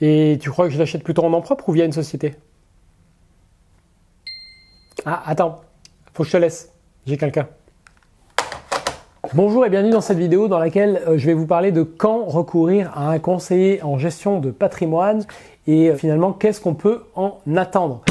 Et tu crois que je l'achète plutôt en nom propre ou via une société? Ah, attends, faut que je te laisse, j'ai quelqu'un. Bonjour et bienvenue dans cette vidéo dans laquelle je vais vous parler de quand recourir à un conseiller en gestion de patrimoine et finalement qu'est-ce qu'on peut en attendre.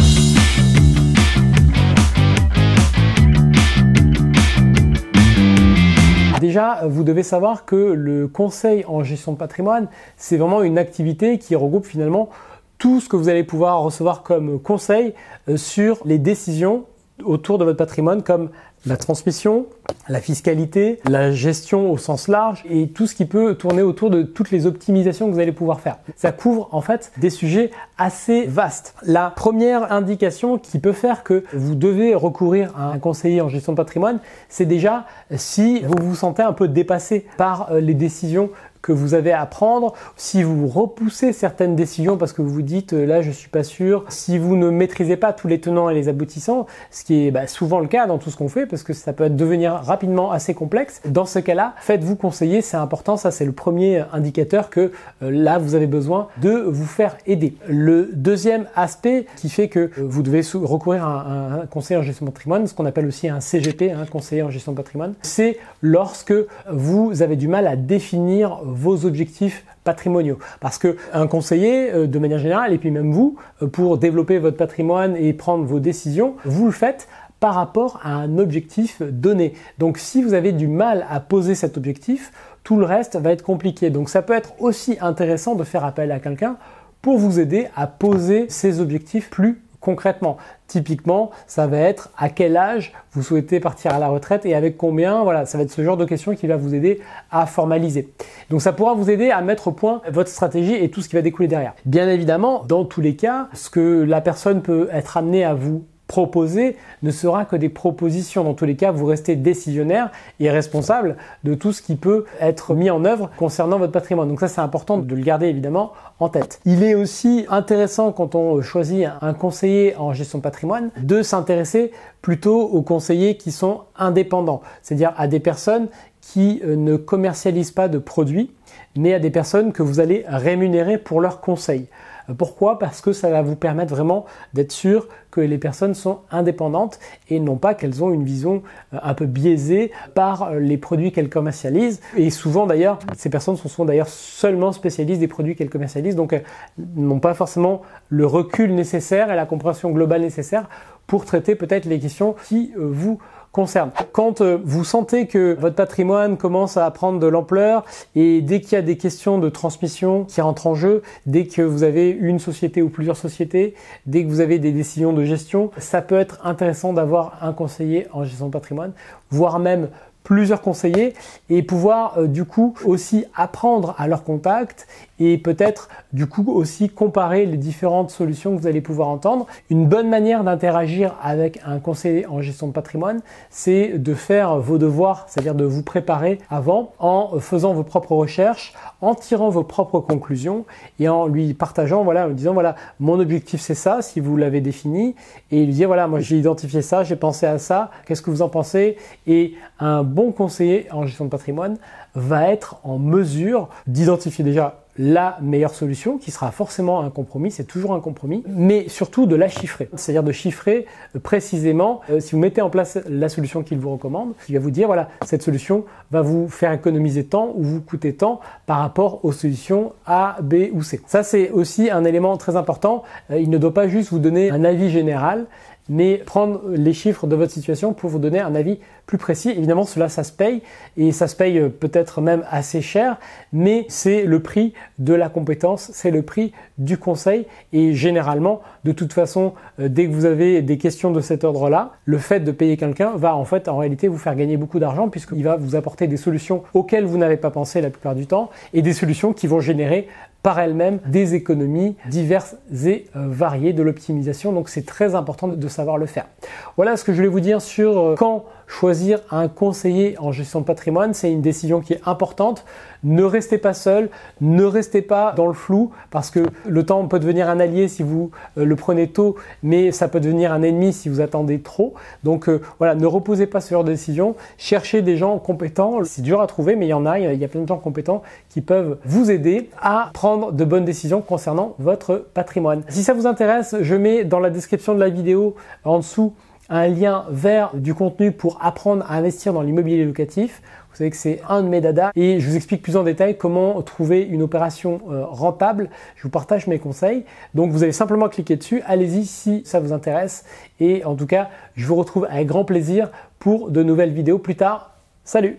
Déjà, vous devez savoir que le conseil en gestion de patrimoine, c'est vraiment une activité qui regroupe finalement tout ce que vous allez pouvoir recevoir comme conseil sur les décisions autour de votre patrimoine comme la transmission, la fiscalité, la gestion au sens large et tout ce qui peut tourner autour de toutes les optimisations que vous allez pouvoir faire. Ça couvre en fait des sujets assez vastes. La première indication qui peut faire que vous devez recourir à un conseiller en gestion de patrimoine, c'est déjà si vous vous sentez un peu dépassé par les décisions que vous avez à prendre, si vous repoussez certaines décisions parce que vous vous dites là je suis pas sûr, si vous ne maîtrisez pas tous les tenants et les aboutissants, ce qui est souvent le cas dans tout ce qu'on fait parce que ça peut devenir rapidement assez complexe. Dans ce cas-là, faites-vous conseiller, c'est important, ça c'est le premier indicateur que là vous avez besoin de vous faire aider. Le deuxième aspect qui fait que vous devez recourir à un conseiller en gestion de patrimoine, ce qu'on appelle aussi un CGP, un conseiller en gestion de patrimoine, c'est lorsque vous avez du mal à définir vos objectifs patrimoniaux. Parce que un conseiller, de manière générale, et puis même vous, pour développer votre patrimoine et prendre vos décisions, vous le faites par rapport à un objectif donné. Donc si vous avez du mal à poser cet objectif, tout le reste va être compliqué. Donc ça peut être aussi intéressant de faire appel à quelqu'un pour vous aider à poser ces objectifs plus concrètement. Typiquement, ça va être à quel âge vous souhaitez partir à la retraite et avec combien, voilà, ça va être ce genre de question qui va vous aider à formaliser. Donc ça pourra vous aider à mettre au point votre stratégie et tout ce qui va découler derrière. Bien évidemment, dans tous les cas, ce que la personne peut être amenée à vous proposer ne sera que des propositions. Dans tous les cas, vous restez décisionnaire et responsable de tout ce qui peut être mis en œuvre concernant votre patrimoine. Donc ça, c'est important de le garder évidemment en tête. Il est aussi intéressant quand on choisit un conseiller en gestion de patrimoine de s'intéresser plutôt aux conseillers qui sont indépendants, c'est-à-dire à des personnes qui ne commercialisent pas de produits, mais à des personnes que vous allez rémunérer pour leurs conseils. Pourquoi? Parce que ça va vous permettre vraiment d'être sûr que les personnes sont indépendantes et non pas qu'elles ont une vision un peu biaisée par les produits qu'elles commercialisent. Et souvent d'ailleurs, ces personnes sont d'ailleurs seulement spécialistes des produits qu'elles commercialisent, donc n'ont pas forcément le recul nécessaire et la compréhension globale nécessaire pour traiter peut-être les questions qui vous concerne. Quand vous sentez que votre patrimoine commence à prendre de l'ampleur et dès qu'il y a des questions de transmission qui rentrent en jeu, dès que vous avez une société ou plusieurs sociétés, dès que vous avez des décisions de gestion, ça peut être intéressant d'avoir un conseiller en gestion de patrimoine, voire même plusieurs conseillers et pouvoir du coup aussi apprendre à leur contact et peut-être du coup aussi comparer les différentes solutions que vous allez pouvoir entendre. Une bonne manière d'interagir avec un conseiller en gestion de patrimoine, c'est de faire vos devoirs, c'est-à-dire de vous préparer avant en faisant vos propres recherches, en tirant vos propres conclusions et en lui partageant, voilà, en lui disant voilà, mon objectif c'est ça, si vous l'avez défini, et lui dire voilà, moi j'ai identifié ça, j'ai pensé à ça, qu'est-ce que vous en pensez? Et un bon conseiller en gestion de patrimoine va être en mesure d'identifier déjà la meilleure solution qui sera forcément un compromis, c'est toujours un compromis, mais surtout de la chiffrer, c'est-à-dire de chiffrer précisément si vous mettez en place la solution qu'il vous recommande, il va vous dire voilà, cette solution va vous faire économiser tant ou vous coûter tant par rapport aux solutions A, B ou C. Ça c'est aussi un élément très important, il ne doit pas juste vous donner un avis général, mais prendre les chiffres de votre situation pour vous donner un avis plus précis. Évidemment, cela, ça se paye et ça se paye peut-être même assez cher, mais c'est le prix de la compétence, c'est le prix du conseil et généralement, de toute façon, dès que vous avez des questions de cet ordre-là, le fait de payer quelqu'un va en fait, en réalité, vous faire gagner beaucoup d'argent puisqu'il va vous apporter des solutions auxquelles vous n'avez pas pensé la plupart du temps et des solutions qui vont générer par elles-mêmes des économies diverses et variées, de l'optimisation. Donc c'est très important de savoir le faire. Voilà ce que je voulais vous dire sur quand choisir un conseiller en gestion de patrimoine. C'est une décision qui est importante. Ne restez pas seul, ne restez pas dans le flou parce que le temps peut devenir un allié si vous le prenez tôt, mais ça peut devenir un ennemi si vous attendez trop. Donc voilà, ne reposez pas sur de décision, cherchez des gens compétents. C'est dur à trouver, mais il y en a, il y a plein de gens compétents qui peuvent vous aider à prendre de bonnes décisions concernant votre patrimoine. Si ça vous intéresse, je mets dans la description de la vidéo en dessous un lien vers du contenu pour apprendre à investir dans l'immobilier locatif. Vous savez que c'est un de mes dadas et je vous explique plus en détail comment trouver une opération rentable. Je vous partage mes conseils. Donc vous allez simplement cliquer dessus. Allez-y si ça vous intéresse. Et en tout cas, je vous retrouve avec grand plaisir pour de nouvelles vidéos plus tard. Salut!